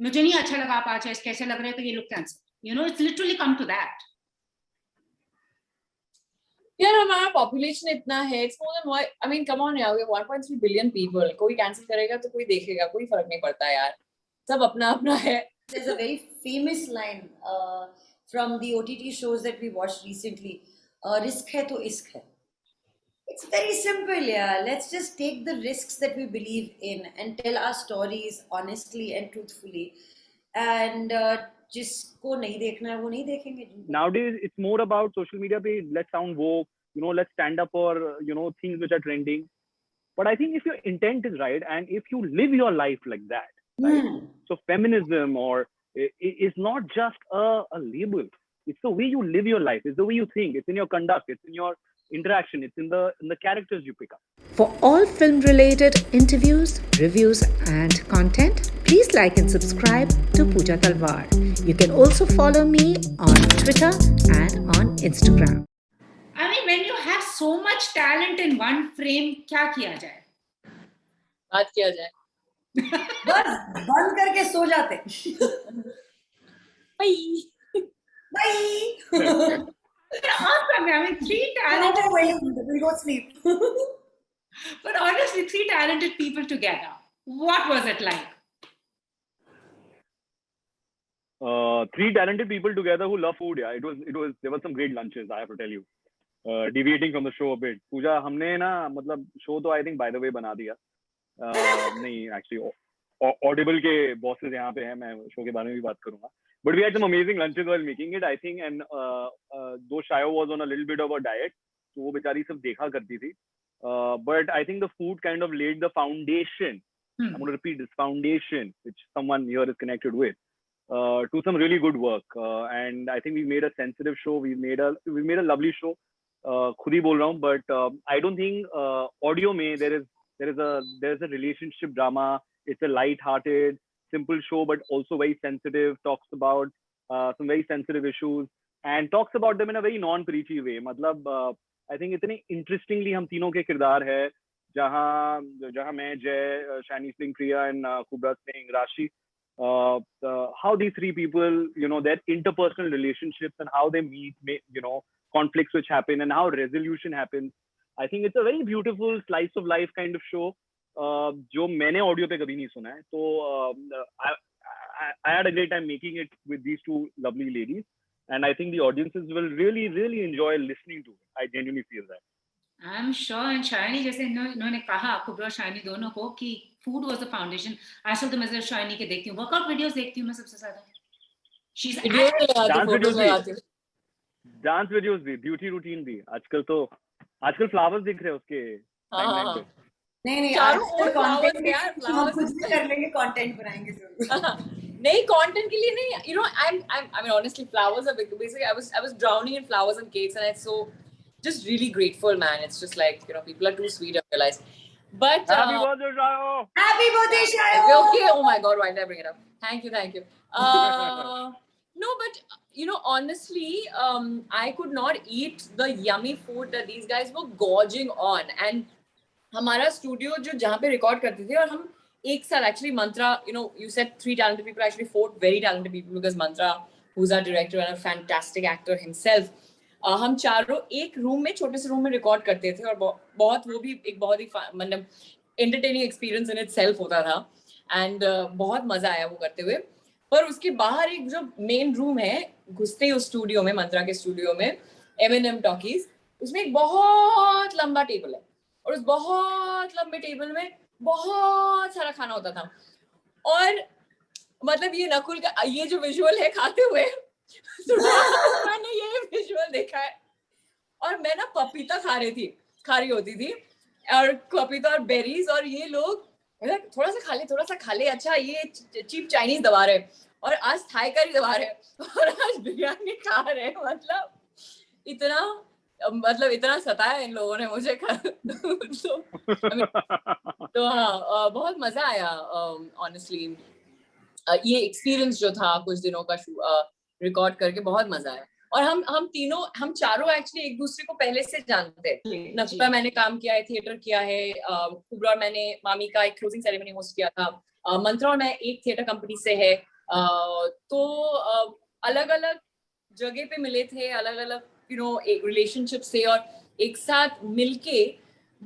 मुझे नहीं अच्छा लगा, आप आज कैसे लग रहे हैं, तो ये लोग cancel, you know, it's literally come to that. यार हमारा पॉपुलेशन इतना है, it's more than, I mean come on यार, वी 1.3 बिलियन पीपल, कोई कैंसिल करेगा तो कोई देखेगा, कोई फर्क नहीं पड़ता यार, सब अपना अपना है। There's a very famous line from the OTT shows that we watched recently, risk hai to isk hai. It's very simple, yeah. Let's just take the risks that we believe in and tell our stories honestly and truthfully. And जिसको नहीं देखना है वो नहीं देखेंगे। Nowadays, it's more about social media. Let's sound woke, you know, let's stand up for, you know, things which are trending. But I think if your intent is right and if you live your life like that, right? So feminism is not just a label. It's the way you live your life. It's the way you think. It's in your conduct. It's in your interaction. It's in the characters you pick up. For all film-related interviews, reviews, and content, please like and subscribe to Pooja Talwar. You can also follow me on Twitter and on Instagram. I mean, when you have so much talent in one frame, क्या किया जाए? बात किया जाए। बस बंद करके सो जाते। Bye. Bye. Awesome. I mean, three talented. We'll go sleep. But honestly, three talented people together. What was it like? Three talented people together who love food. Yeah, it was. There were some great lunches. I have to tell you. Deviating from the show a bit. Pooja, हमने ना मतलब show तो I think by the way बना दिया. नहीं actually Audible के bosses यहाँ पे हैं, मैं show के बारे में भी बात करूँगा. But we had some amazing lunches while making it, I think, and though Shayo was on a little bit of a diet, तो वो बेचारी सब देखा करती थी. But I think the food kind of laid the foundation. I'm going to repeat this foundation, which someone here is connected with, to some really good work. And I think we made a sensitive show. We made a lovely show. खुद ही बोल रहा हूँ, but I don't think audio में there is a relationship drama. It's a light-hearted, simple show, but also very sensitive. Talks about some very sensitive issues and talks about them in a very non-preachy way. मतलब I think इतने interestingly हम तीनों के किरदार है, जहाँ मैं, जय, Shani Singh, Priya, and Kubra Singh, Rashi. How these three people, you know, their interpersonal relationships and how they meet, you know, conflicts which happen and how resolution happens. I think it's a very beautiful slice of life kind of show. जो मैंने audio पे कभी नहीं सुना है, तो I had a great time making it with these two lovely ladies, and I think the audiences will really, really enjoy listening to it. I genuinely feel that. I'm sure. And Shani, जैसे इन्होंने कहा, कुबरा शानी दोनों को, कि food was the foundation. आजकल तो मैं सिर्फ शानी के देखती हूँ, workout videos देखती हूँ मैं सबसे ज़्यादा. She's डांस वीडियोस भी, ब्यूटी रूटीन भी. आजकल फ्लावर्स दिख रहे हैं उसके टाइमलाइन पे. नहीं आजकल कंटेंट यार, हम कुछ भी कर लेंगे, कंटेंट बनाएंगे जरूर. नहीं, कंटेंट के लिए नहीं, you know, I mean honestly, flowers are big. Basically I was drowning in flowers and cakes, and it's so just really grateful, man. It's just like, you know, people are too sweet, I realize. But happy birthday, Shayo! Happy birthday, Shayo! Okay, oh my god, why did I bring it up? Thank you. No, but you know, honestly, I could not eat the yummy food that these guys were gorging on. And हमारा studio जो जहाँ पे record करते थे, और हम एक साथ actually Mantra, you know, you said three talented people, actually four very talented people, because Mantra, who's our director and a fantastic actor himself, हम चारों एक रूम में, छोटे से रूम में रिकॉर्ड करते थे, और बहुत वो भी एक बहुत ही मतलब एंटरटेनिंग एक्सपीरियंस इन इटसेल्फ होता था, एंड बहुत मजा आया वो करते हुए. पर उसके बाहर एक जो मेन रूम है, घुसते ही उस स्टूडियो में, मंत्रा के स्टूडियो में, M&M टॉकीज, उसमें एक बहुत लंबा टेबल है, और उस बहुत लंबे टेबल में बहुत सारा खाना होता था. और मतलब ये नकुल का ये जो विजुअल है खाते हुए, मैंने ये विजुअल देखा है. और मैं ना पपीता खा रही होती थी, और पपीता और बेरीज, और ये लोग थोड़ा सा खा ले, अच्छा ये चीप चाइनीज दबा रहे, और आज थाई करी दबा रहे, और आज बिरयानी खा रहे. मतलब इतना सताया इन लोगों ने मुझे. तो हाँ, बहुत मजा आया ऑनेस्टली. ये एक्सपीरियंस जो था कुछ दिनों का रिकॉर्ड करके, बहुत मजा आया. और हम चारों एक्चुअली एक दूसरे को पहले से जानते हैं. नकुला मैंने काम किया है, थिएटर किया है, कुबरा और मैंने मामी का एक क्लोजिंग सेरेमनी होस्ट किया था, मंत्रा और मैं एक थिएटर कंपनी से है. तो अलग अलग जगह पे मिले थे, अलग अलग एक रिलेशनशिप से, और एक साथ मिलके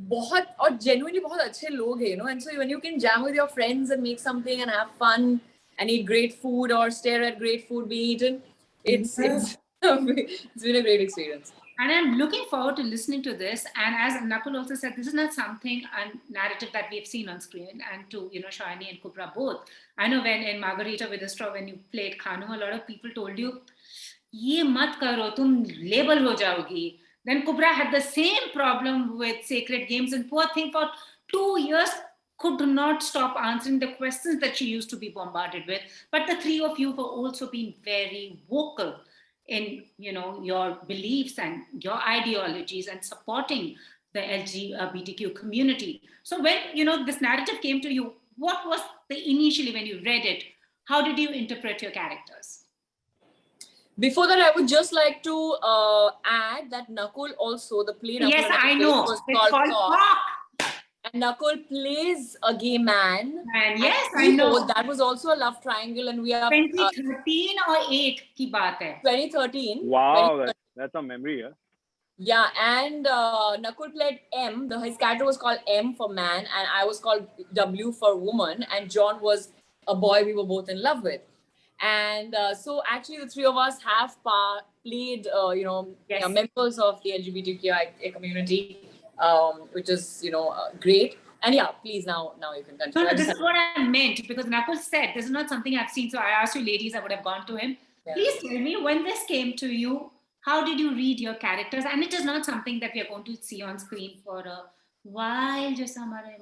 बहुत और genuinely बहुत अच्छे लोग हैं, and so when you can jam with your friends and make something and have fun and eat great food or stare at great food being eaten, it's been a great experience. And I'm looking forward to listening to this. And as Nakul also said, this is not something, a narrative that we've seen on screen. And to, Shayani and Kubra both. I know when in Margarita with a Straw, when you played Khanu, a lot of people told you, ye mat karo, tum label ho jaogi. Then Kubra had the same problem with Sacred Games, and poor thing for 2 years could not stop answering the questions that she used to be bombarded with. But the three of you have also been very vocal in your beliefs and your ideologies and supporting the LGBTQ community. So when this narrative came to you, what was initially when you read it, how did you interpret your characters? Before that, I would just like to add that Nakul also, the play Nakul Yes, I know. was It's called Cock. And Nakul plays a gay man. And yes, I know. That was also a love triangle, and we are 2013 or 8 की बात है. 2013. Wow, that's a memory, yeah. Yeah, and Nakul played M. His character was called M for man, and I was called W for woman, and John was a boy we were both in love with. And so actually the three of us have played, Yes. members of the LGBTQI community, which is, great. And yeah, please now you can continue. No, this is what I meant, because Nakul said, this is not something I've seen. So I asked you ladies, I would have gone to him. Yeah. Please tell me, when this came to you, how did you read your characters? And it is not something that we are going to see on screen for a while, just हमारे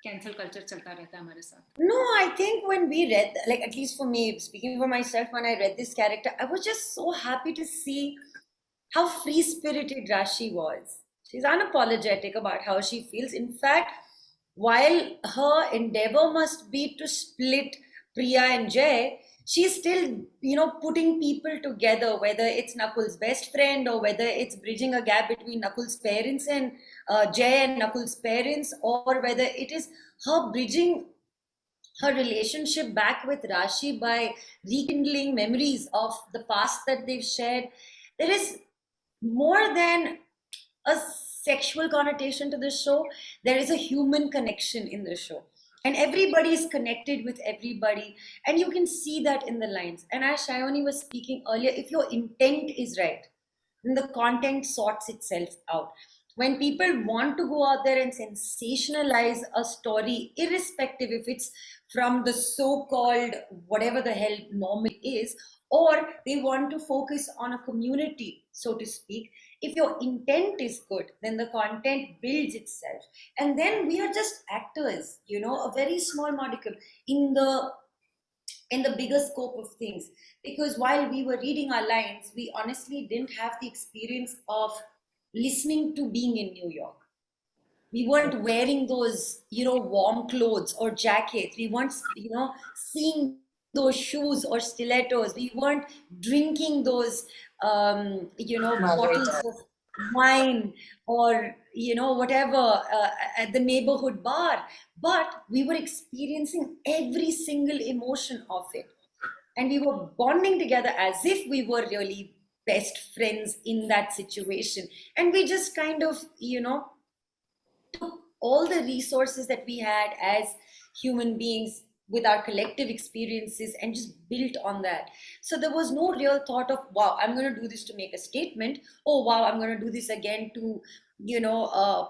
cancel culture चलता रहता है हमारे साथ. No, I think when we read, like at least for me, speaking for myself, when I read this character, I was just so happy to see how free-spirited Rashi was. She's unapologetic about how she feels. In fact, while her endeavor must be to split Priya and Jay, she's still, putting people together, whether it's Nakul's best friend or whether it's bridging a gap between Nakul's parents and Jay and Nakul's parents, or whether it is her bridging her relationship back with Rashi by rekindling memories of the past that they've shared. There is more than a sexual connotation to the show. There is a human connection in the show. And everybody is connected with everybody. And you can see that in the lines. And as Shayani was speaking earlier, if your intent is right, then the content sorts itself out. When people want to go out there and sensationalize a story, irrespective if it's from the so-called whatever the hell normal is, or they want to focus on a community, so to speak, if your intent is good, then the content builds itself. And then we are just actors, a very small modicum in the bigger scope of things. Because while we were reading our lines, we honestly didn't have the experience of listening to being in New York. We weren't wearing those, warm clothes or jackets. We weren't, seeing those shoes or stilettos. We weren't drinking those, bottles of wine or, whatever at the neighborhood bar. But we were experiencing every single emotion of it. And we were bonding together as if we were really best friends in that situation. And we just kind of, took all the resources that we had as human beings with our collective experiences and just built on that. So there was no real thought of, wow, I'm going to do this to make a statement. Oh, wow, I'm going to do this again to,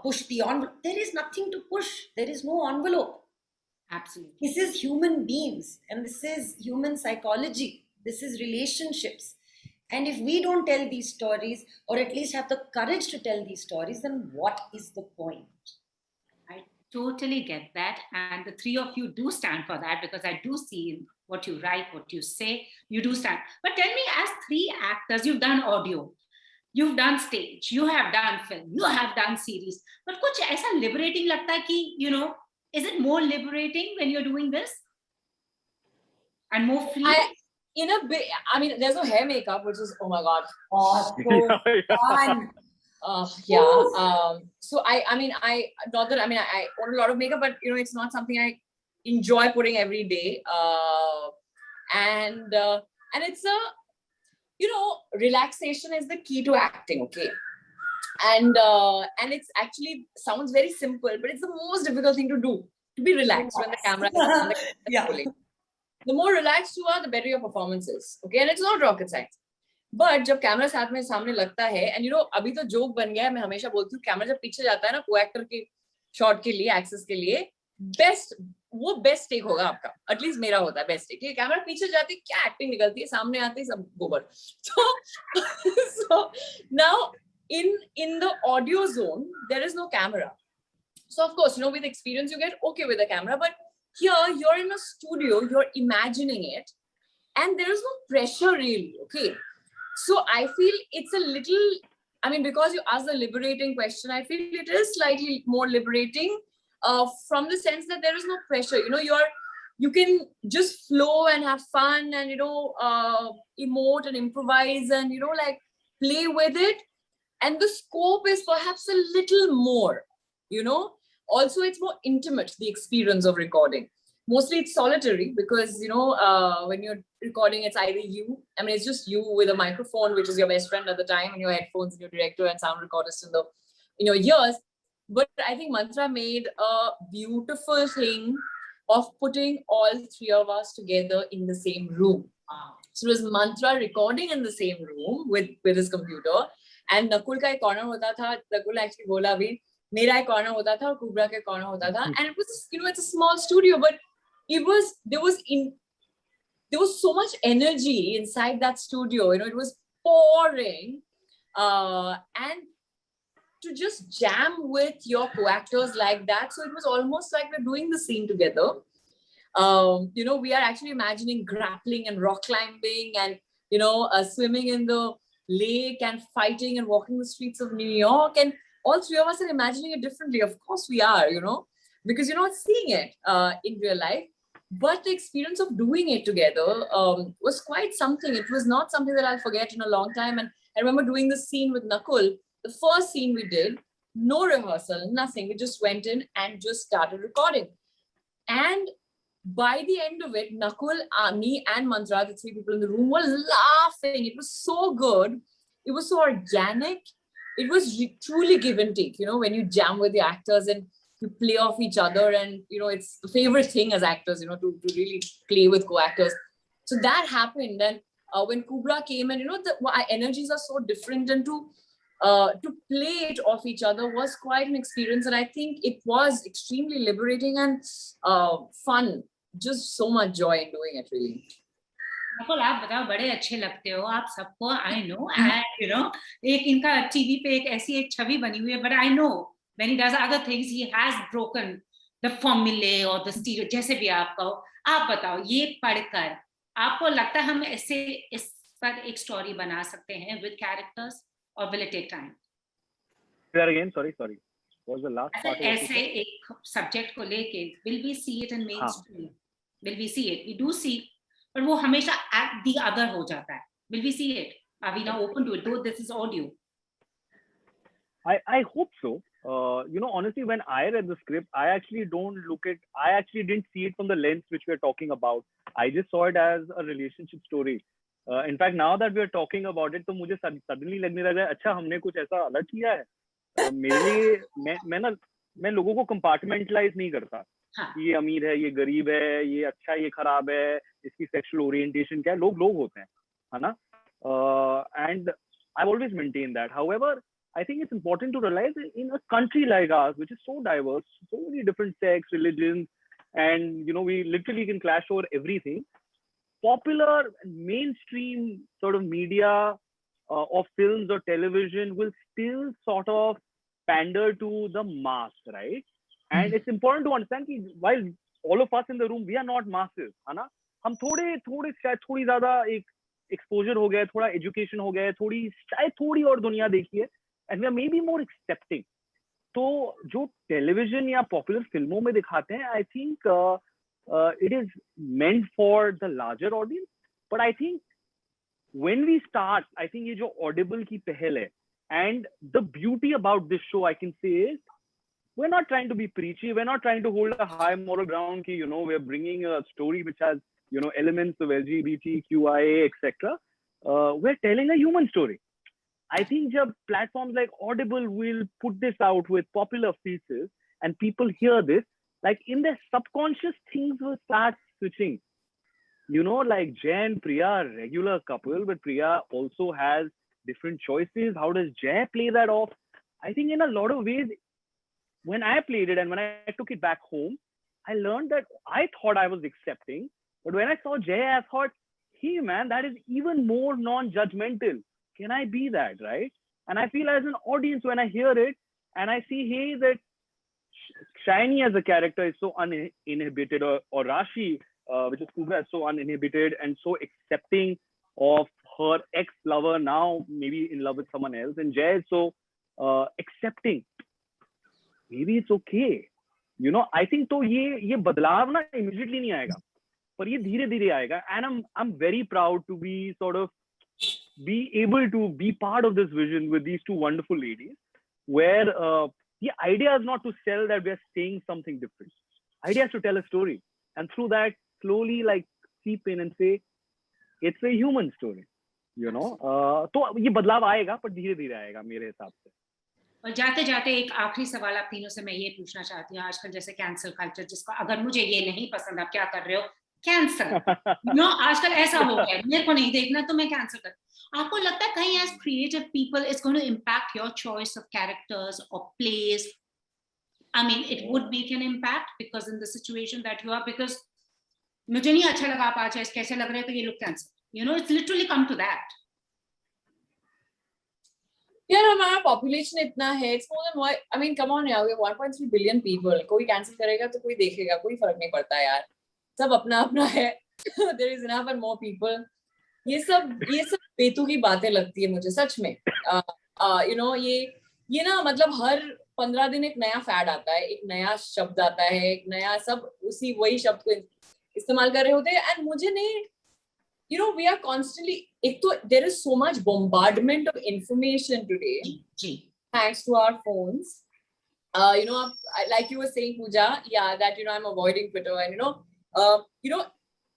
push the envelope. There is nothing to push. There is no envelope. Absolutely. This is human beings and this is human psychology. This is relationships. And if we don't tell these stories, or at least have the courage to tell these stories, then what is the point? I totally get that. And the three of you do stand for that, because I do see what you write, what you say, you do stand. But tell me, as three actors, you've done audio, you've done stage, you have done film, you have done series. But कुछ ऐसा liberating लगता है कि, is it more liberating when you're doing this? And more free? in a bit, I mean, there's no hair makeup, which is, oh my God. Oh, so Yeah, yeah. fun. Yeah. So I mean, not that, I mean, I own a lot of makeup, but you know, it's not something I enjoy putting every day. And it's a, you know, relaxation is the key to acting. Okay. And it's actually sounds very simple, but it's the most difficult thing to do, to be relaxed when the camera is on, the camera is Yeah. rolling. The more relaxed you are, the better your performance is. Okay, and it's not rocket science. But जब camera साथ में सामने लगता है, and you know, अभी तो joke बन गया है, मैं हमेशा बोलती हूँ, कैमरा जब पीछे जाता है ना, को एक्टर के शॉट के लिए, एक्सेस के लिए, वो बेस्ट टेक होगा आपका, एटलीस्ट मेरा होता है बेस्ट टेक। कैमरा पीछे जाती है, क्या एक्टिंग निकलती है, सामने आते ही सब गोबर। So now in the audio zone, there is no camera. So of course, you know, with experience, you get okay with the camera, but here you're in a studio, you're imagining it, and there is no pressure really. Okay. So I feel it's a little, I mean, because you asked the liberating question, I feel it is slightly more liberating from the sense that there is no pressure. You know, you can just flow and have fun and, you know, emote and improvise and, you know, like play with it. And the scope is perhaps a little more, you know. Also, it's more intimate, the experience of recording. Mostly it's solitary because, you know, when you're recording, it's either you, I mean, it's just you with a microphone, which is your best friend at the time, and your headphones and your director and sound recordist in your ears. But I think Mantra made a beautiful thing of putting all three of us together in the same room. So it was Mantra recording in the same room with his computer, and Nakul ka ek corner hota tha. Nakul actually bola bhi, mera ek corner hota tha, aur Kubra ka ek corner hota tha. And it was, you know, it's a small studio, but there was so much energy inside that studio. You know, it was pouring, and to just jam with your co-actors like that. So it was almost like we're doing the scene together. You know, we are actually imagining grappling and rock climbing and, you know, swimming in the lake and fighting and walking the streets of New York. And all three of us are imagining it differently. Of course we are, you know, because you're not seeing it in real life. But the experience of doing it together was quite something. It was not something that I'll forget in a long time. And I remember doing the scene with Nakul, the first scene we did, no rehearsal, nothing. We just went in and just started recording. And by the end of it, Nakul, me and Mantra, the three people in the room, were laughing. It was so good. It was so organic. It was truly give and take, you know, when you jam with the actors and you play off each other. And, you know, it's the favorite thing as actors, you know, to really play with co-actors. So that happened. And when Kubra came and, you know, our energies are so different, and to play it off each other was quite an experience. And I think it was extremely liberating and fun. Just so much joy in doing it, really. Nakul, आप बताओ, बड़े अच्छे लगते हो आप सबको, I know, and you know, एक इनका टीवी पे एक ऐसी एक छवि बनी हुई है, but I know when he does other things he has broken the फॉर्मूले और द स्टीरियो, जैसे भी आप कहो। आप बताओ, ये पढ़कर आपको लगता है हम ऐसे इस पर एक स्टोरी बना सकते हैं विद कैरेक्टर्स, और will it take time? Again, sorry. What was the last part? ऐसे एक सब्जेक्ट को लेके, will we see it in main stream? Will we see it? We do see, but वो हमेशा at the other हो जाता है. Will we see it? Are we now open to it? Though this is audio. I hope so. You know, honestly, when I read the script, I actually didn't see it from the lens which we're talking about. I just saw it as a relationship story. In fact, now that we're talking about it, तो मुझे suddenly लगने लगा, अच्छा हमने कुछ ऐसा अलग किया है। मेरे लिए मैं लोगों को compartmentalize नहीं करता। ये अमीर है, ये गरीब है, ये अच्छा, ये खराब है, इसकी सेक्सुअल ओरिएंटेशन क्या है, लोग होते हैं, है ना? And I've always maintained that. However, I think it's important to realize in a country like ours, which is so diverse, so many different sects, religions, and, you know, we literally can clash over everything. Popular mainstream sort of media of films or television will still sort of pander to the mass, right? And it's important to understand that while all of us in the room, we are not masses, है ना? हम थोड़ी ज़्यादा एक exposure हो गया, थोड़ा education हो गया, थोड़ी और दुनिया देखी है, and we are maybe more accepting. तो जो television या popular फिल्मों में दिखाते हैं, I think it is meant for the larger audience. But I think when we start, I think ये जो Audible की पहल है, and the beauty about this show I can say is we're not trying to be preachy, we're not trying to hold a high moral ground ki, you know, we're bringing a story which has, you know, elements of LGBTQIA etc. We're telling a human story. I think jab platforms like Audible will put this out with popular features and people hear this, like in their subconscious things will start switching. You know, like Jay and Priya are a regular couple, but Priya also has different choices. How does Jay play that off? I think in a lot of ways, when I played it and when I took it back home, I learned that I thought I was accepting, but when I saw Jay, I thought, hey man, that is even more non-judgmental. Can I be that, right? And I feel as an audience when I hear it and I see, hey, that Shiny as a character is so uninhibited, or Rashi, which is Kubra, is so uninhibited and so accepting of her ex-lover, now maybe in love with someone else, and Jay is so accepting. Maybe it's okay. You know, I think तो ये बदलाव ना immediately नहीं आएगा, पर ये धीरे धीरे आएगा. And I'm very proud to be sort of be able to be part of this vision with these two wonderful ladies, where the idea is not to sell that we're saying something different. Idea is to tell a story, and through that slowly like seep in and say it's a human story. You know, तो ये बदलाव आएगा, पर धीरे धीरे आएगा मेरे हिसाब से. और जाते जाते एक आखिरी सवाल आप तीनों से मैं ये पूछना चाहती हूँ, आजकल जैसे कैंसल कल्चर, जिसको अगर मुझे ये नहीं पसंद आप क्या कर रहे हो, कैंसल. नो, आजकल ऐसा हो गया, मेरे को नहीं देखना तो मैं कैंसल कर. आपको लगता है कहीं as creative people it's going to impact your choice of characters और plays? I mean it would make an impact because in the situation that you are, because मुझे नहीं अच्छा लगा आप आज कैसे लग रहे हैं तो ये लोग cancel. You know, it's literally come to that. यार हमारा पॉपुलेशन इतना है, it's more than why, I mean come on यार, वी आर 1.3 बिलियन पीपल. कोई कैंसिल करेगा तो कोई देखेगा, कोई फर्क नहीं पड़ता यार, सब अपना अपना है. There is enough and more people. ये सब बेतुकी बातें लगती है मुझे सच में. यू नो, ये ना मतलब हर 15 दिन एक नया फैड आता है, एक नया शब्द आता है, एक नया, सब उसी वही शब्द को इस्तेमाल कर रहे होते हैं. एंड मुझे नहीं, you know, we are constantly, there is so much bombardment of information today, thanks to our phones. You know, like you were saying, Pooja, yeah, that, you know, I'm avoiding Twitter, and you know,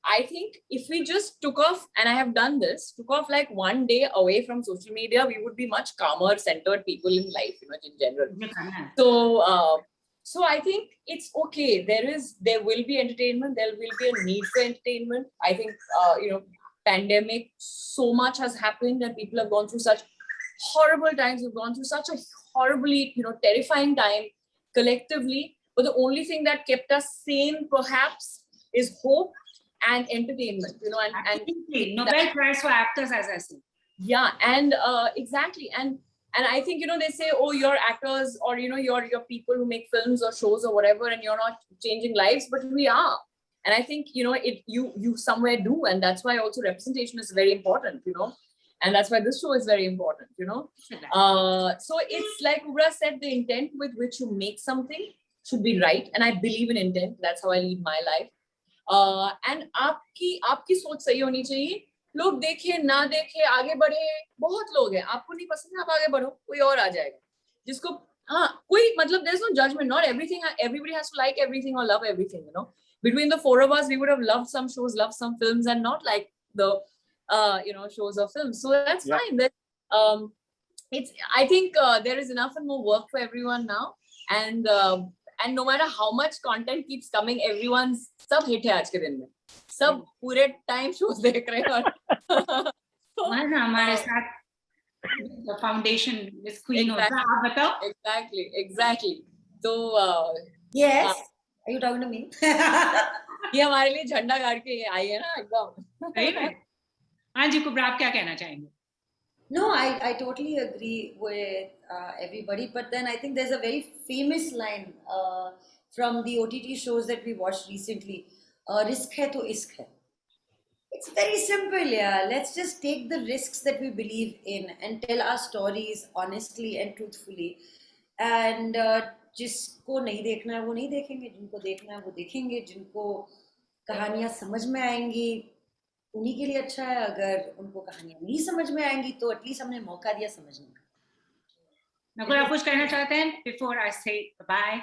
I think if we just took off, and I have done this, took off like one day away from social media, we would be much calmer, centered people in life, you know, in general. So I think it's okay. There will be entertainment. There will be a need for entertainment. I think, you know, pandemic, so much has happened and people have gone through such horrible times. We've gone through such a horribly, you know, terrifying time collectively. But the only thing that kept us sane, perhaps, is hope and entertainment. You know, and Nobel Prize for actors, as I said. Yeah, and exactly, and I think, you know, they say, oh, you're actors, or, you know, you're people who make films or shows or whatever, and you're not changing lives, but we are. And I think, you know, you somewhere do, and that's why also representation is very important, you know, and that's why this show is very important, you know. So it's like Ubra said, the intent with which you make something should be right, and I believe in intent. That's how I lead my life. And आपकी सोच सही होनी चाहिए. लोग देखे ना देखे, आगे बढ़े, बहुत लोग हैं. आपको नहीं पसंद, आप आगे बढ़ो, कोई और आ जाएगा जिसको, हाँ, कोई मतलब, there's no judgment. Not everything, everybody has to like everything or love everything, you know. Between the four of us, we would have loved some shows, loved some films, and not like the you know, shows or films. So that's fine. That I think there is enough and more work for everyone now, and no matter how much content keeps coming, everyone's सब hit है आज के दिन में, सब पूरे time shows देख रहे हैं. और हमारे साथ फाउंडेशन विद क्वीन होता है. आप बताओ. Exactly. तो yes, are you talking to me? ये हमारे लिए झंडा गाड़ के आई है ना एकदम. सही में. हाँ जी, कुब्रा, आप क्या कहना चाहेंगे? No, I totally agree with everybody, but then I think there's a very famous line from the OTT shows that we watched recently. Risk hai to isk hai. It's very simple, yeah. Let's just take the risks that we believe in and tell our stories honestly and truthfully. And जिसको नहीं देखना है वो नहीं देखेंगे, जिनको देखना है वो देखेंगे, जिनको कहानियां समझ में आएंगी उन्हीं के लिए अच्छा है। अगर उनको कहानियां नहीं समझ में आएंगी तो एटलीस्ट हमने मौका दिया समझने का। नकुल, आप कुछ कहना चाहते हैं बिफोर आई से bye?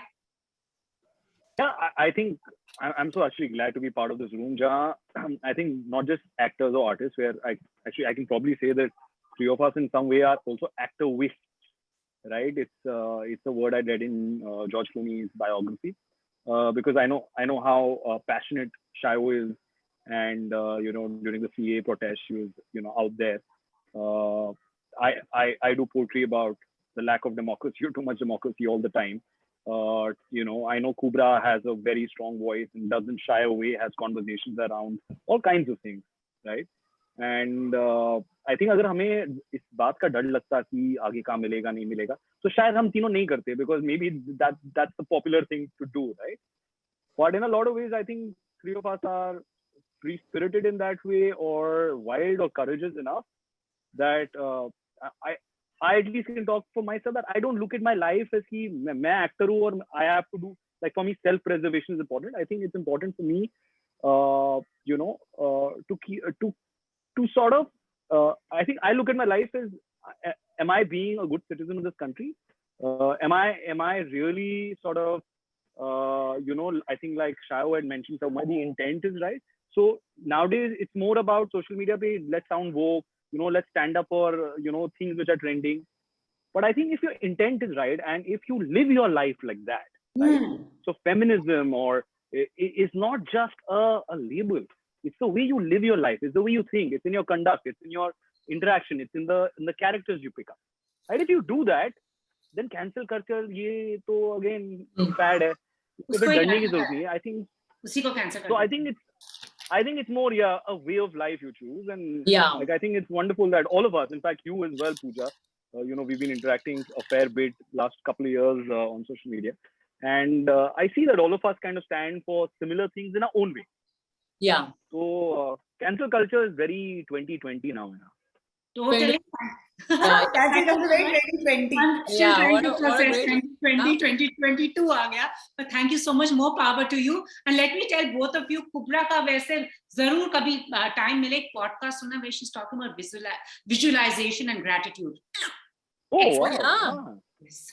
Yeah, I think I'm so actually glad to be part of this room. Jahan, I think not just actors or artists, where I can probably say that three of us in some way are also actor-wists, right? It's a word I read in George Clooney's biography, because I know how passionate Shayo is, and during the CA protest, she was out there. I do poetry about the lack of democracy or too much democracy all the time. I know Kubra has a very strong voice and doesn't shy away, has conversations around all kinds of things, right? And I think अगर हमें इस बात का डर लगता कि आगे काम मिलेगा नहीं मिलेगा, तो शायद हम तीनों नहीं करते, because maybe that's the popular thing to do, right? But in a lot of ways, I think three of us are free spirited in that way, or wild or courageous enough that I at least can talk for myself, that I don't look at my life as कि मैं actor हूँ और I have to do, like, for me self-preservation is important. I think it's important for me, to sort of, I think I look at my life as, am I being a good citizen of this country? Am I really sort of, I think like Shayo had mentioned, so the intent is right. So nowadays it's more about social media page, let's sound woke, let's stand up for, things which are trending. But I think if your intent is right, and if you live your life like that, right? So feminism is not just a label. It's the way you live your life. It's the way you think. It's in your conduct. It's in your interaction. It's in the characters you pick up. Right? If you do that, then cancel culture, ये तो again bad है. उसको ही डरने की cancel जरूरत नहीं है. I think उसी को cancel कर so. I देते think it's more a way of life you choose, and Yeah. I think it's wonderful that all of us, in fact you as well, Pooja, we've been interacting a fair bit last couple of years on social media, and I see that all of us kind of stand for similar things in our own way. Yeah. So cancel culture is very 2020 now. Totally. Cancel culture very 2020. I'm still Yeah, trying what to a process great- 2020, 2022 आ गया. But thank you so much, more power to you. And let me tell both of you, Kubra का वैसे जरूर कभी time मिले एक podcast सुनना, where she's talking about visualization and gratitude. Oh wow. Yeah. Yes.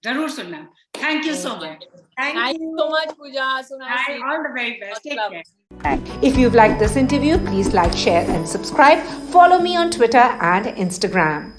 जरूर सुनना. Thank you so Okay. much. Thank you you. so much, Pooja. So nice. Bye. seeing you. All the very best. Take Love. care. If you've liked this interview, please like, share, and subscribe. Follow me on Twitter and Instagram.